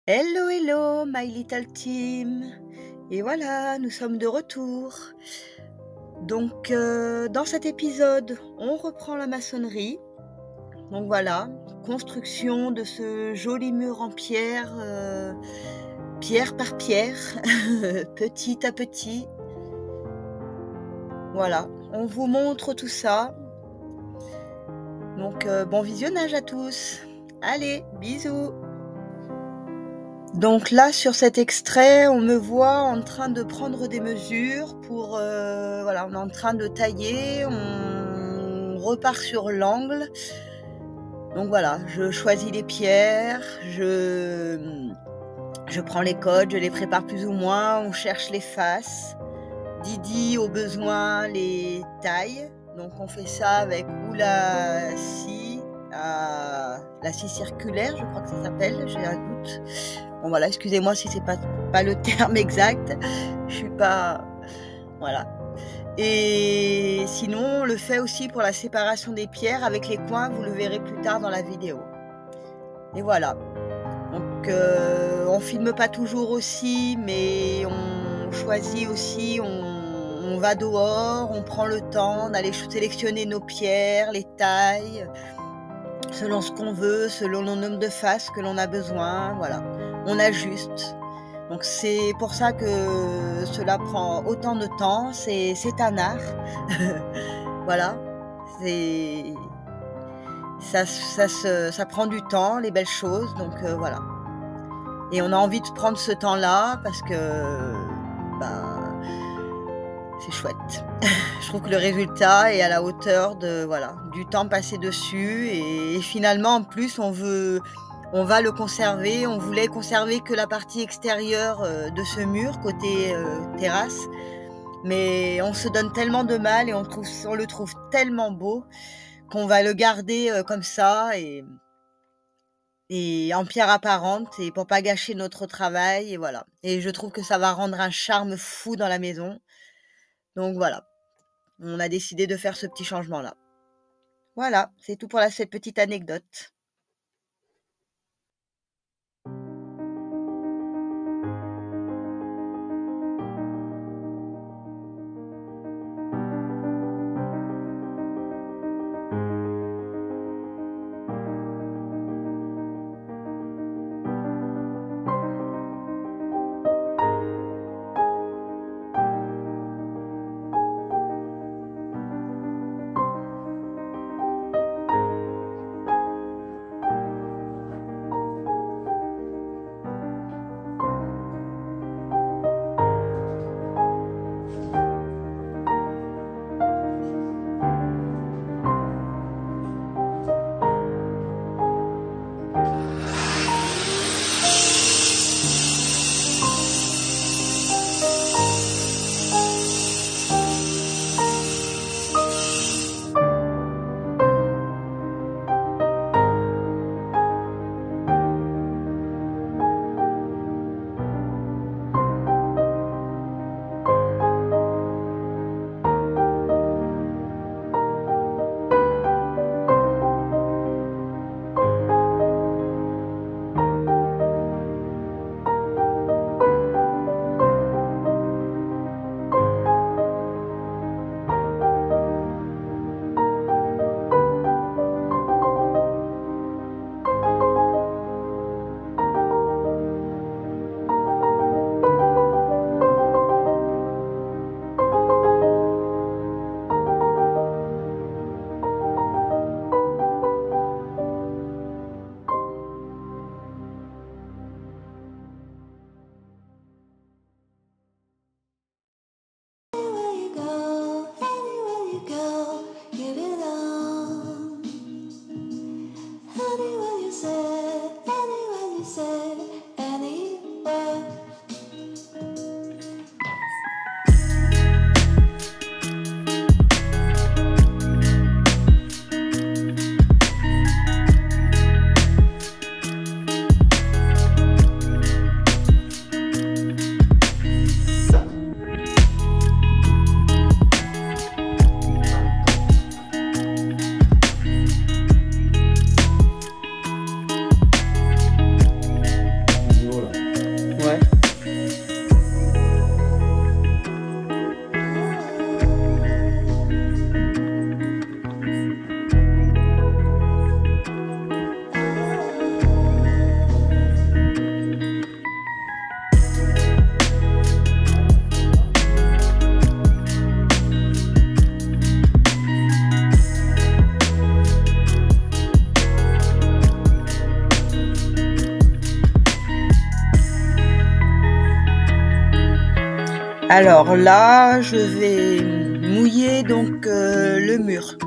Hello, hello, my little team. Et voilà, nous sommes de retour. Donc, dans cet épisode, on reprend la maçonnerie. Donc voilà, construction de ce joli mur en pierre, pierre par pierre, petit à petit. Voilà, on vous montre tout ça. Donc, bon visionnage à tous. Allez, bisous. Donc là, sur cet extrait, on me voit en train de prendre des mesures pour, voilà, on est en train de tailler, on repart sur l'angle. Donc voilà, je choisis les pierres, je prends les codes, je les prépare plus ou moins, on cherche les faces. Didi, au besoin, les taille. Donc on fait ça avec ou la scie circulaire, je crois que ça s'appelle, j'ai un doute. Bon voilà, excusez-moi si c'est pas le terme exact. Je suis pas voilà. Et sinon, on le fait aussi pour la séparation des pierres avec les coins, vous le verrez plus tard dans la vidéo. Et voilà. Donc on filme pas toujours aussi, mais on choisit aussi, on va dehors, on prend le temps d'aller sélectionner nos pierres, les tailles, selon ce qu'on veut, selon le nombre de faces que l'on a besoin, voilà. On ajuste. Donc c'est pour ça que cela prend autant de temps, c'est un art. Voilà, c'est ça prend du temps, les belles choses, donc voilà. Et on a envie de prendre ce temps-là parce que, ben, c'est chouette. Je trouve que le résultat est à la hauteur de voilà, du temps passé dessus et finalement, en plus, on va le conserver. On voulait conserver que la partie extérieure, de ce mur côté, terrasse, mais on se donne tellement de mal et on le trouve tellement beau qu'on va le garder, comme ça et en pierre apparente et pour pas gâcher notre travail et voilà. Et je trouve que ça va rendre un charme fou dans la maison. Donc voilà, on a décidé de faire ce petit changement-là. Voilà, c'est tout pour cette petite anecdote. Alors là, je vais mouiller donc le mur.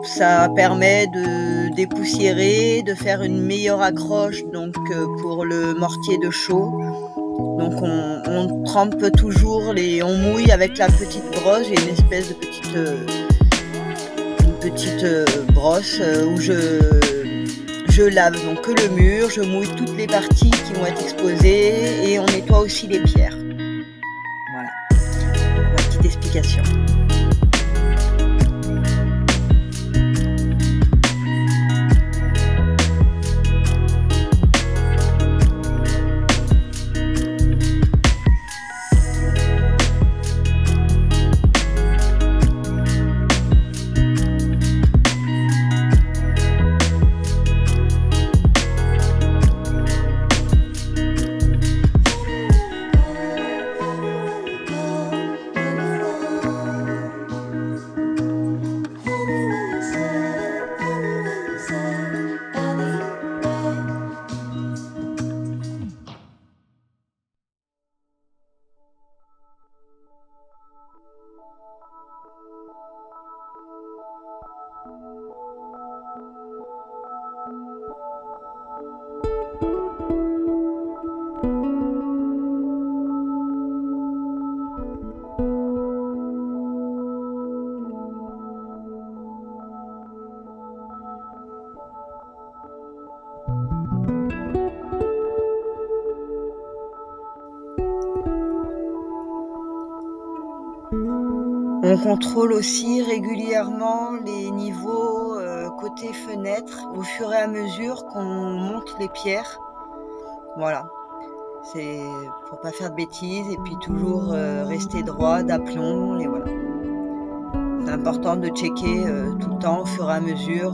Ça permet de dépoussiérer, de faire une meilleure accroche donc pour le mortier de chaux. Donc on trempe toujours on mouille avec la petite brosse. J'ai une espèce de petite brosse où je lave donc que le mur, je mouille toutes les parties qui vont être exposées et on nettoie aussi les pierres. Voilà, ma petite explication. On contrôle aussi régulièrement les niveaux côté fenêtre au fur et à mesure qu'on monte les pierres. Voilà, c'est pour pas faire de bêtises et puis toujours rester droit d'aplomb et voilà. C'est important de checker tout le temps au fur et à mesure.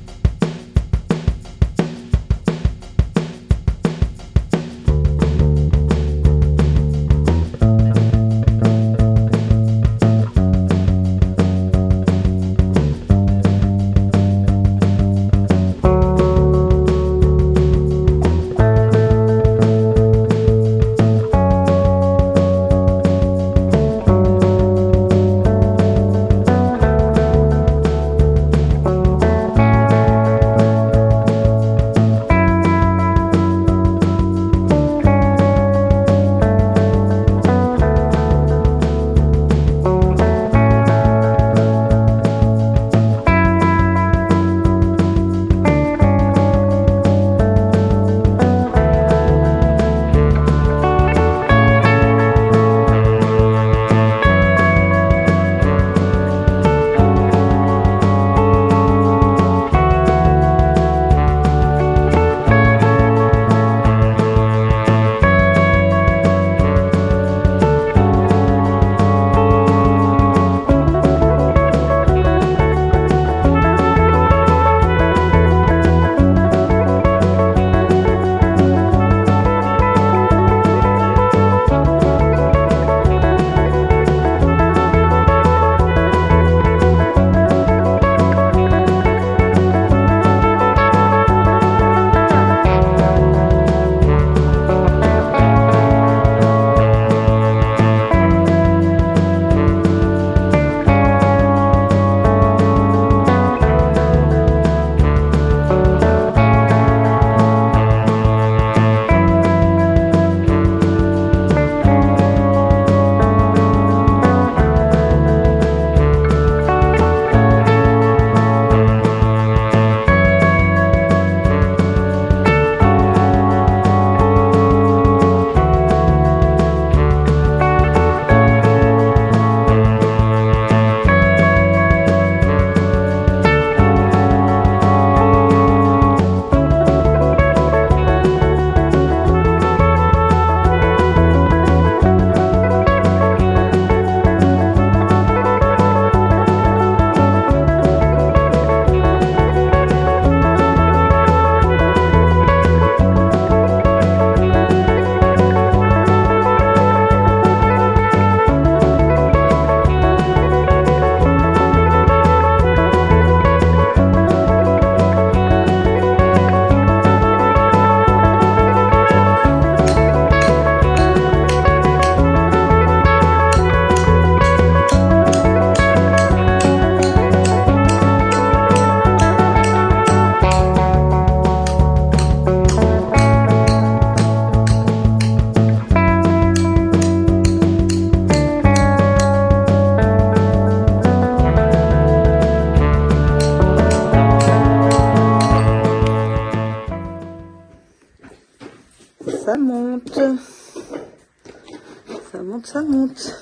monte, ça monte.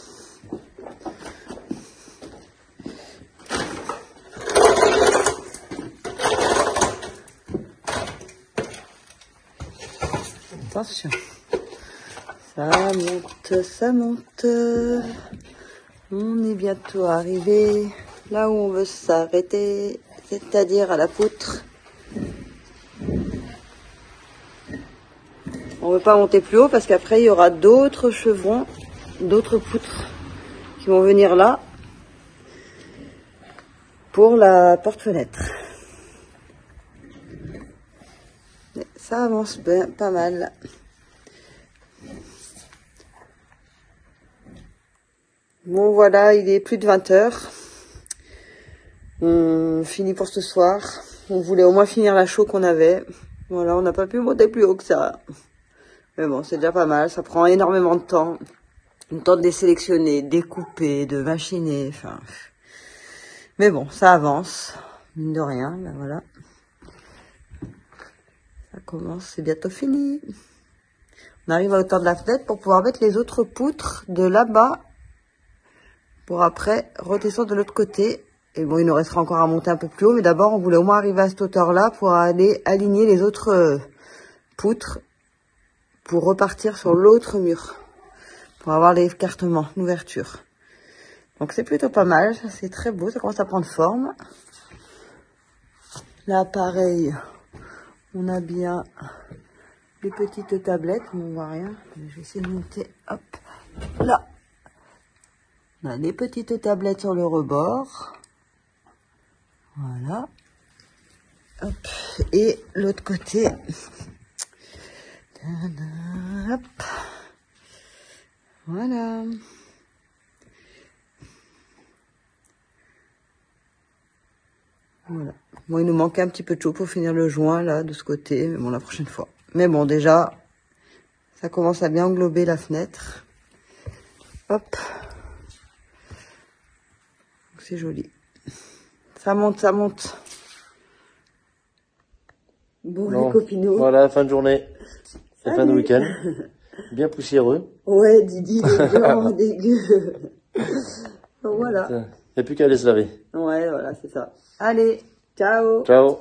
Attention. Ça monte, ça monte. On est bientôt arrivé là où on veut s'arrêter, c'est-à-dire à la poutre. On veut pas monter plus haut parce qu'après il y aura d'autres chevrons, d'autres poutres qui vont venir là pour la porte-fenêtre. Ça avance bien, pas mal. Bon voilà, il est plus de 20 h. On finit pour ce soir. On voulait au moins finir la chaux qu'on avait. Voilà, on n'a pas pu monter plus haut que ça. Mais bon, c'est déjà pas mal. Ça prend énormément de temps. Le temps de les sélectionner, découper, de machiner. Enfin, mais bon, ça avance. Mine de rien, ben voilà. Ça commence, c'est bientôt fini. On arrive à hauteur de la fenêtre pour pouvoir mettre les autres poutres de là-bas. Pour après redescendre de l'autre côté. Et bon, il nous restera encore à monter un peu plus haut. Mais d'abord, on voulait au moins arriver à cette hauteur-là pour aller aligner les autres poutres. Pour repartir sur l'autre mur. Pour avoir l'écartement, l'ouverture. Donc c'est plutôt pas mal. C'est très beau. Ça commence à prendre forme. Là, pareil. On a bien les petites tablettes. On ne voit rien. Je vais essayer de monter. Hop. Là. On a les petites tablettes sur le rebord. Voilà. Hop. Et l'autre côté. Hop. Voilà. Voilà. Bon, il nous manquait un petit peu de chaud pour finir le joint, là, de ce côté. Mais bon, la prochaine fois. Mais bon, déjà, ça commence à bien englober la fenêtre. Hop. C'est joli. Ça monte, ça monte. Bon, les copinots. Voilà, fin de journée. Et fin de week-end. Bien poussiéreux. Ouais, Didi, il est blanc, dégueu. Donc voilà. Il n'y a plus qu'à aller se laver. Ouais, voilà, c'est ça. Allez, ciao. Ciao.